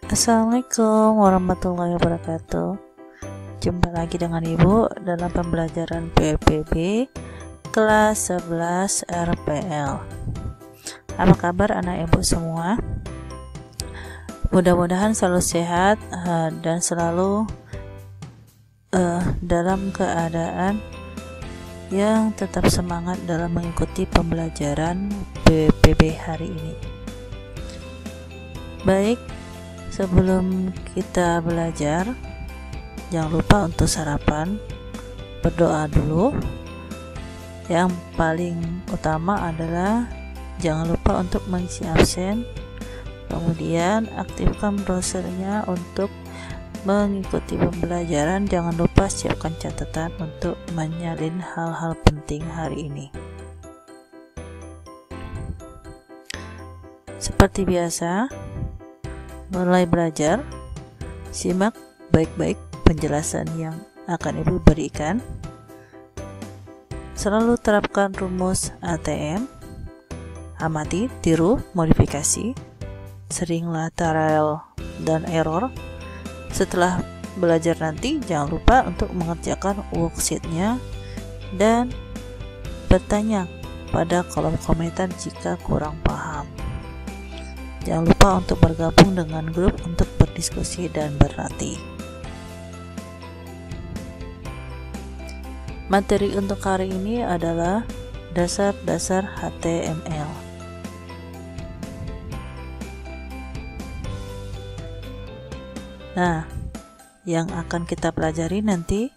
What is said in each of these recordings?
Assalamualaikum warahmatullahi wabarakatuh. Jumpa lagi dengan Ibu dalam pembelajaran PPB kelas 11 RPL. Apa kabar anak Ibu semua? Mudah-mudahan selalu sehat dan selalu dalam keadaan yang tetap semangat dalam mengikuti pembelajaran PPB hari ini. Baik, sebelum kita belajar, jangan lupa untuk sarapan, berdoa dulu. Yang paling utama adalah jangan lupa untuk mengisi absen, kemudian aktifkan browsernya untuk mengikuti pembelajaran. Jangan lupa siapkan catatan untuk menyalin hal-hal penting hari ini. Seperti biasa, mulai belajar, simak baik-baik penjelasan yang akan Ibu berikan. Selalu terapkan rumus ATM, amati, tiru, modifikasi, seringlah trial dan error. Setelah belajar nanti, jangan lupa untuk mengerjakan worksheet-nya dan bertanya pada kolom komentar jika kurang paham. Jangan lupa untuk bergabung dengan grup untuk berdiskusi dan berlatih. Materi untuk hari ini adalah dasar-dasar HTML. Nah, yang akan kita pelajari nanti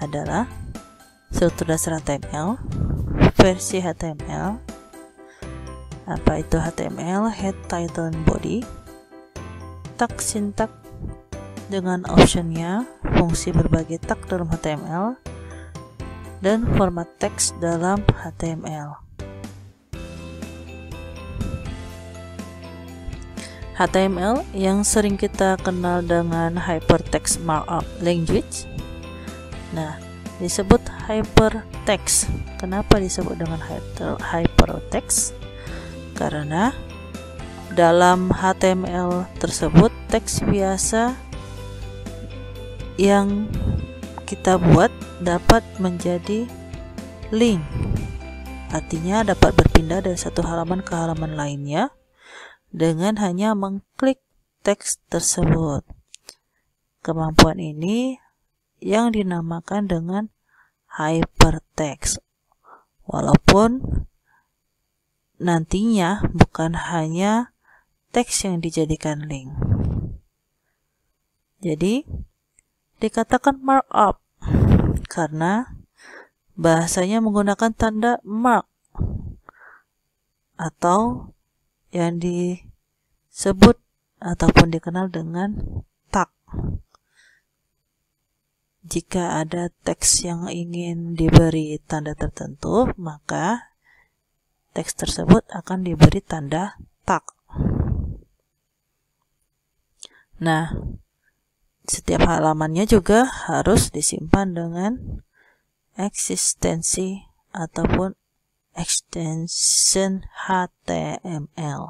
adalah struktur dasar HTML, versi HTML, apa itu HTML, head, title, and body, tag sintak dengan optionnya, fungsi berbagai tag dalam HTML, dan format teks dalam HTML. HTML yang sering kita kenal dengan Hypertext Markup Language, nah, disebut hypertext. Kenapa disebut dengan hypertext? Karena dalam HTML tersebut teks biasa yang kita buat dapat menjadi link, artinya dapat berpindah dari satu halaman ke halaman lainnya dengan hanya mengklik teks tersebut. Kemampuan ini yang dinamakan dengan hypertext, walaupun nantinya bukan hanya teks yang dijadikan link. Jadi dikatakan markup karena bahasanya menggunakan tanda mark atau yang disebut ataupun dikenal dengan tag. Jika ada teks yang ingin diberi tanda tertentu, maka teks tersebut akan diberi tanda tag. Nah, setiap halamannya juga harus disimpan dengan eksistensi ataupun extension HTML.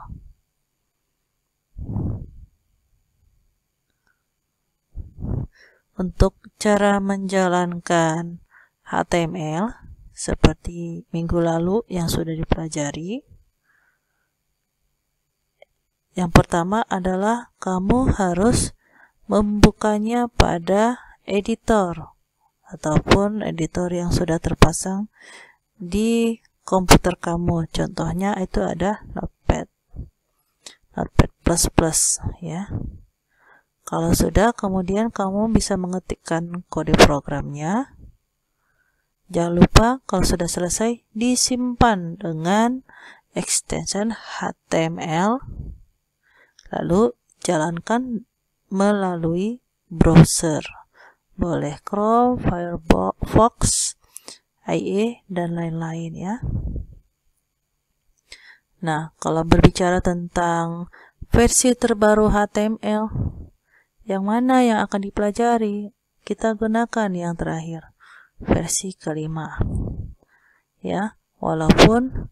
Untuk cara menjalankan HTML seperti minggu lalu yang sudah dipelajari, yang pertama adalah kamu harus membukanya pada editor ataupun editor yang sudah terpasang di komputer kamu. Contohnya itu ada Notepad ya. Kalau sudah, kemudian kamu bisa mengetikkan kode programnya. Jangan lupa kalau sudah selesai disimpan dengan extension HTML, lalu jalankan melalui browser. Boleh Chrome, Firefox, IE, dan lain-lain ya. Nah, kalau berbicara tentang versi terbaru HTML, yang mana yang akan dipelajari? Kita gunakan yang terakhir, versi kelima ya, walaupun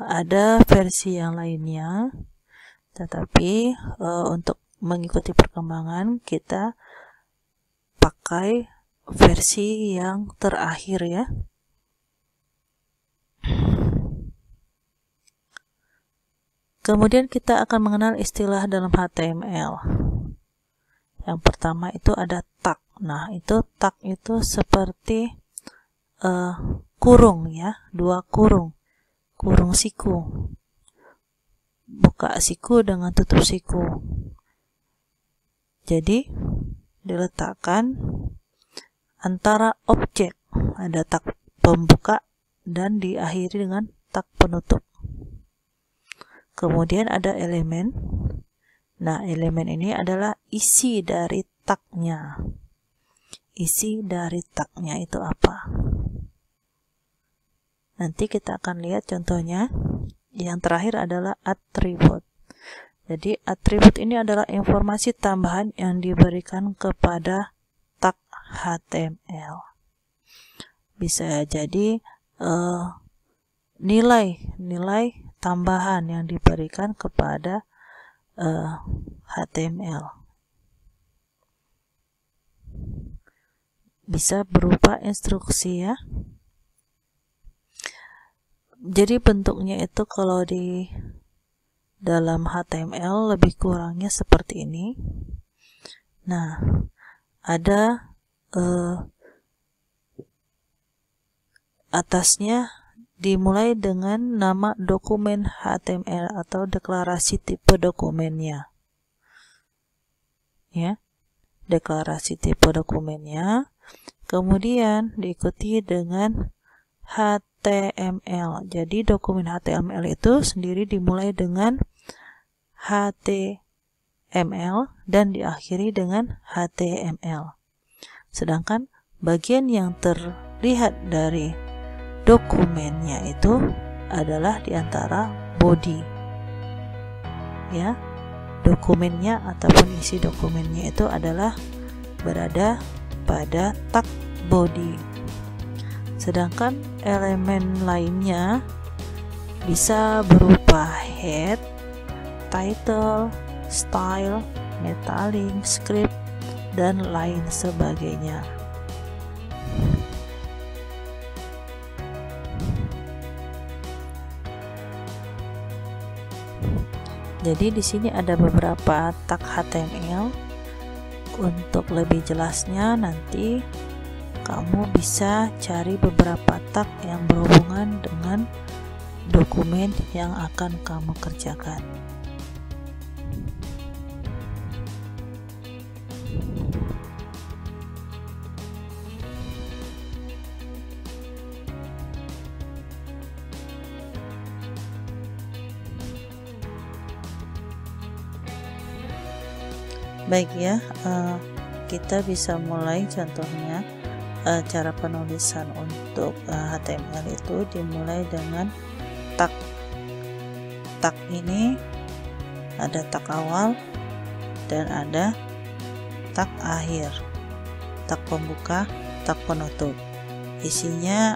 ada versi yang lainnya, tetapi untuk mengikuti perkembangan, kita pakai versi yang terakhir ya. Kemudian kita akan mengenal istilah dalam HTML. Yang pertama itu ada tag. Nah, itu tag itu seperti kurung ya, dua kurung. Kurung siku. Buka siku dengan tutup siku. Jadi, diletakkan antara objek. Ada tag pembuka dan diakhiri dengan tag penutup. Kemudian ada elemen. Nah, elemen ini adalah isi dari tagnya. Isi dari tagnya itu apa? Nanti kita akan lihat contohnya. Yang terakhir adalah atribut. Jadi, atribut ini adalah informasi tambahan yang diberikan kepada tag HTML. Bisa jadi nilai tambahan yang diberikan kepada HTML. Bisa berupa instruksi ya. Jadi bentuknya itu kalau di dalam HTML lebih kurangnya seperti ini. Nah, ada atasnya dimulai dengan nama dokumen HTML atau deklarasi tipe dokumennya. Ya, deklarasi tipe dokumennya. Kemudian diikuti dengan HTML. Jadi dokumen HTML itu sendiri dimulai dengan HTML dan diakhiri dengan HTML. Sedangkan bagian yang terlihat dari dokumennya itu adalah diantara body ya, dokumennya ataupun isi dokumennya itu adalah berada pada tag body. Sedangkan elemen lainnya bisa berupa head, title, style, metaling, script, dan lain sebagainya. Jadi di sini ada beberapa tag HTML. Untuk lebih jelasnya nanti kamu bisa cari beberapa tag yang berhubungan dengan dokumen yang akan kamu kerjakan. Baik ya, kita bisa mulai contohnya. Cara penulisan untuk HTML itu dimulai dengan tag. Tag ini ada tag awal dan ada tag akhir, tag pembuka, tag penutup. Isinya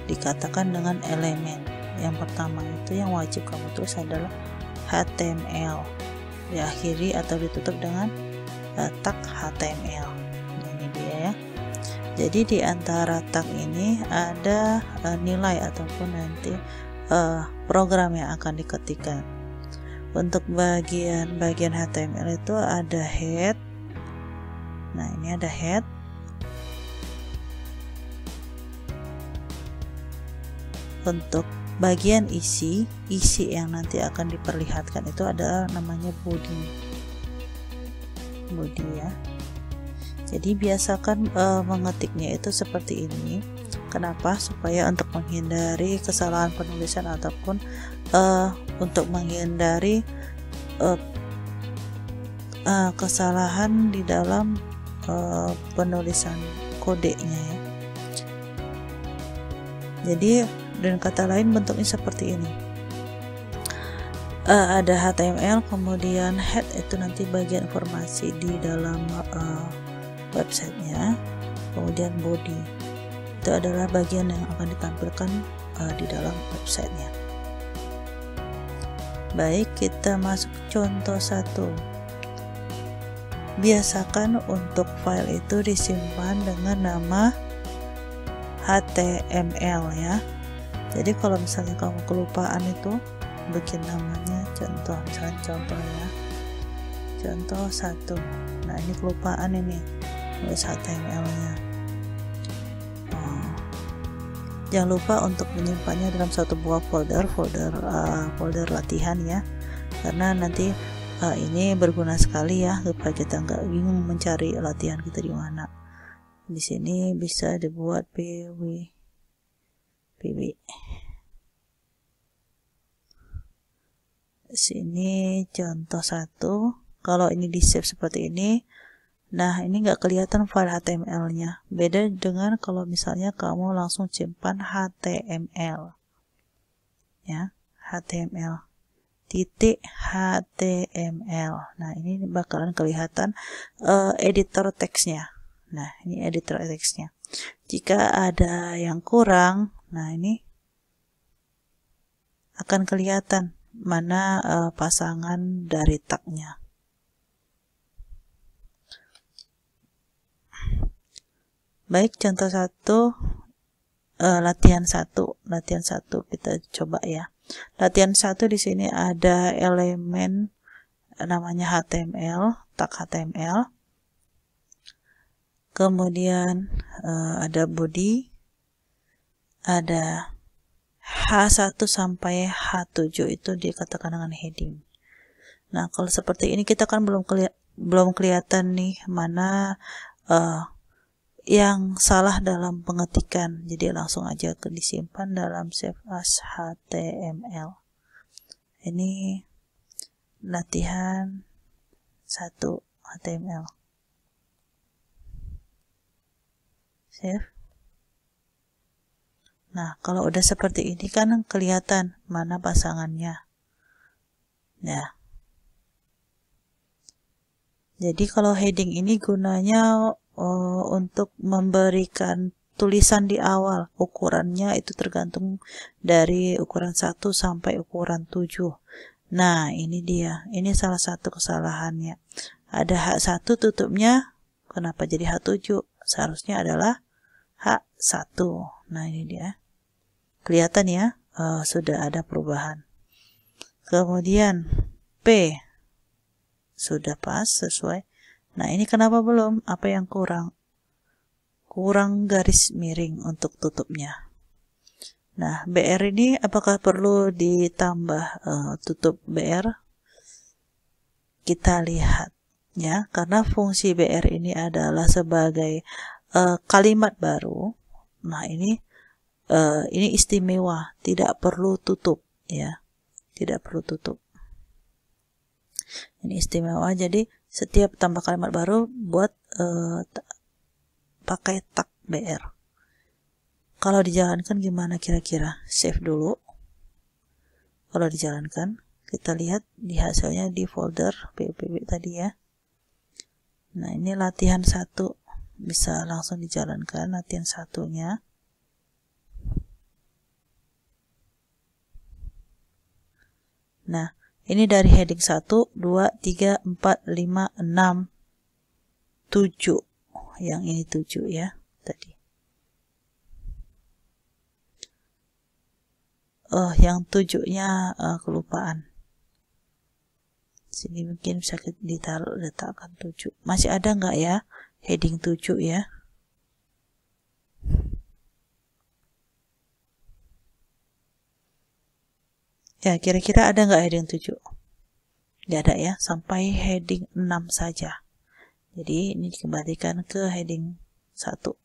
dikatakan dengan elemen. Yang pertama itu yang wajib kamu tulis adalah HTML, diakhiri atau ditutup dengan tag HTML. Ini dia ya. Jadi di antara tag ini ada nilai ataupun nanti program yang akan diketikkan. Untuk bagian HTML itu ada head. Nah, ini ada head. Untuk bagian isi yang nanti akan diperlihatkan itu adalah namanya body ya. Jadi biasakan mengetiknya itu seperti ini. Kenapa? Supaya untuk menghindari kesalahan penulisan ataupun untuk menghindari kesalahan di dalam penulisan kodenya ya. Jadi dengan kata lain bentuknya seperti ini. Ada HTML, kemudian head itu nanti bagian informasi di dalam websitenya, kemudian body itu adalah bagian yang akan ditampilkan di dalam websitenya. Baik, kita masuk contoh 1. biasakan untuk file itu disimpan dengan nama HTML ya. Jadi kalau misalnya kamu kelupaan itu bikin namanya, misalnya contohnya contoh 1. Nah ini kelupaan ini nulis HTML nya. Jangan lupa untuk menyimpannya dalam satu buah folder latihan ya, karena nanti ini berguna sekali ya supaya kita nggak bingung mencari latihan kita di mana. Di sini bisa dibuat PB. Sini contoh 1. Kalau ini di save seperti ini, nah ini nggak kelihatan file HTML-nya. Beda dengan kalau misalnya kamu langsung simpan HTML, ya, HTML. .html. Nah ini bakalan kelihatan editor teksnya. Nah ini editor teksnya. Jika ada yang kurang, nah ini akan kelihatan mana pasangan dari tagnya. Baik, contoh 1, latihan 1 kita coba ya. Latihan 1 di sini ada elemen namanya HTML, tag HTML. Kemudian ada body, ada H1 sampai H7 itu dikatakan dengan heading. Nah, kalau seperti ini kita kan belum kelihatan nih mana yang salah dalam pengetikan, jadi langsung aja disimpan dalam save as HTML. Ini latihan 1 HTML. Save. Nah kalau udah seperti ini kan kelihatan mana pasangannya ya. Jadi kalau heading ini gunanya untuk memberikan tulisan di awal. Ukurannya itu tergantung dari ukuran 1 sampai ukuran 7. Nah ini dia, ini salah satu kesalahannya. Ada H1 tutupnya, kenapa jadi H7? Seharusnya adalah H1. Nah ini dia, kelihatan ya, sudah ada perubahan. Kemudian P sudah pas, sesuai. Nah ini kenapa belum? Apa yang kurang? Kurang garis miring untuk tutupnya. Nah BR ini apakah perlu ditambah tutup BR? Kita lihat ya, karena fungsi BR ini adalah sebagai kalimat baru. Nah ini istimewa, tidak perlu tutup ya, tidak perlu tutup. Ini istimewa, jadi setiap tambah kalimat baru buat pakai tag BR. Kalau dijalankan gimana kira-kira? Save dulu. Kalau dijalankan, kita lihat di hasilnya di folder PPP tadi ya. Nah ini latihan 1, bisa langsung dijalankan latihan 1-nya. Nah ini dari heading 1, 2, 3, 4, 5, 6, 7. Yang ini 7 ya tadi. Yang 7-nya kelupaan. Sini mungkin bisa letakkan 7. Masih ada nggak ya heading 7 ya? Ya, kira-kira ada nggak heading 7? Nggak ada ya, sampai heading 6 saja. Jadi ini dikembalikan ke heading 1.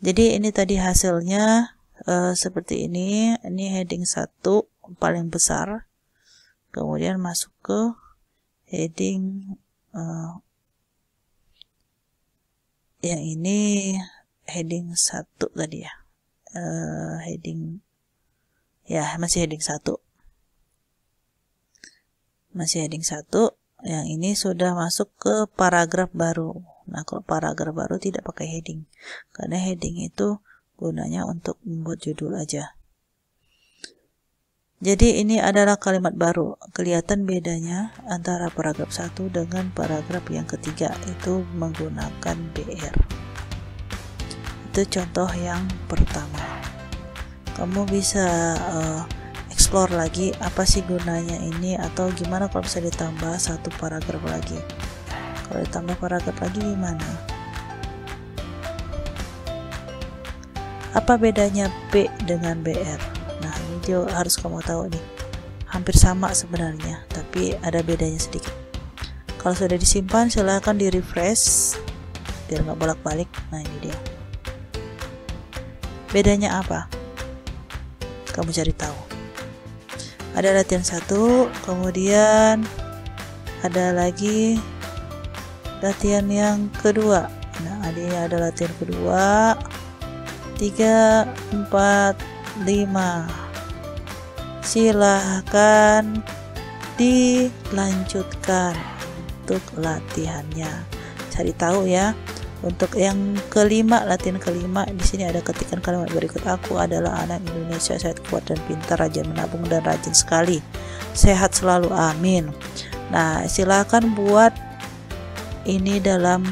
Jadi ini tadi hasilnya seperti ini. Ini heading 1 paling besar. Kemudian masuk ke heading yang ini heading 1 tadi ya. Heading ya, masih heading 1. Masih heading 1. Yang ini sudah masuk ke paragraf baru. Nah, kalau paragraf baru tidak pakai heading. Karena heading itu gunanya untuk membuat judul aja. Jadi ini adalah kalimat baru. Kelihatan bedanya antara paragraf 1 dengan paragraf yang ketiga, itu menggunakan BR. Itu contoh yang pertama. Kamu bisa explore lagi apa sih gunanya ini, atau gimana kalau bisa ditambah satu paragraf lagi. Kalau ditambah paragraf lagi gimana? Apa bedanya B dengan BR? Nah, ini juga harus kamu tahu nih. Hampir sama sebenarnya, tapi ada bedanya sedikit. Kalau sudah disimpan, silahkan di refresh biar nggak bolak-balik. Nah, ini dia. Bedanya apa? Kamu cari tahu. Ada latihan 1, kemudian ada lagi latihan yang kedua. Nah, ini ada latihan kedua. 3, 4, 5. Silahkan dilanjutkan untuk latihannya. Cari tahu ya. Untuk yang kelima, latihan kelima, di sini ada ketikan kalimat berikut. Aku adalah anak Indonesia, sehat, kuat, dan pintar, rajin menabung, dan rajin sekali. Sehat selalu, amin. Nah, silakan buat ini dalam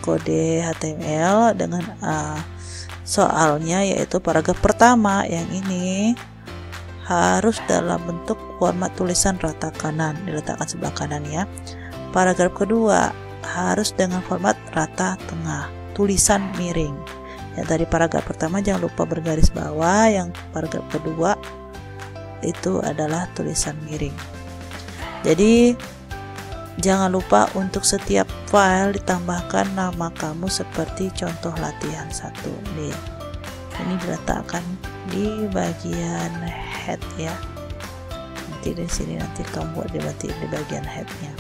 kode HTML dengan soalnya, yaitu paragraf pertama yang ini harus dalam bentuk format tulisan rata kanan, diletakkan sebelah kanan ya. Paragraf kedua harus dengan format rata tengah, tulisan miring. Yang tadi paragraf pertama jangan lupa bergaris bawah, yang paragraf kedua itu adalah tulisan miring. Jadi jangan lupa untuk setiap file ditambahkan nama kamu seperti contoh latihan 1 nih. Ini diletakkan di bagian head ya. Nanti di sini nanti kamu buat di bagian headnya.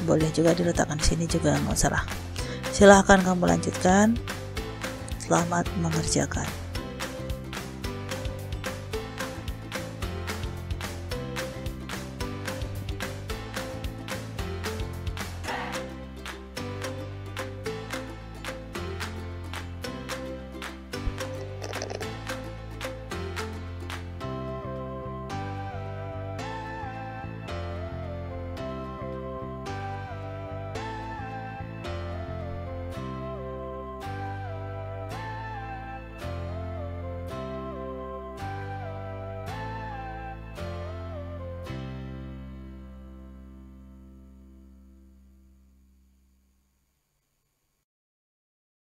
Boleh juga diletakkan di sini juga nggak salah. Silahkan kamu lanjutkan. Selamat mengerjakan.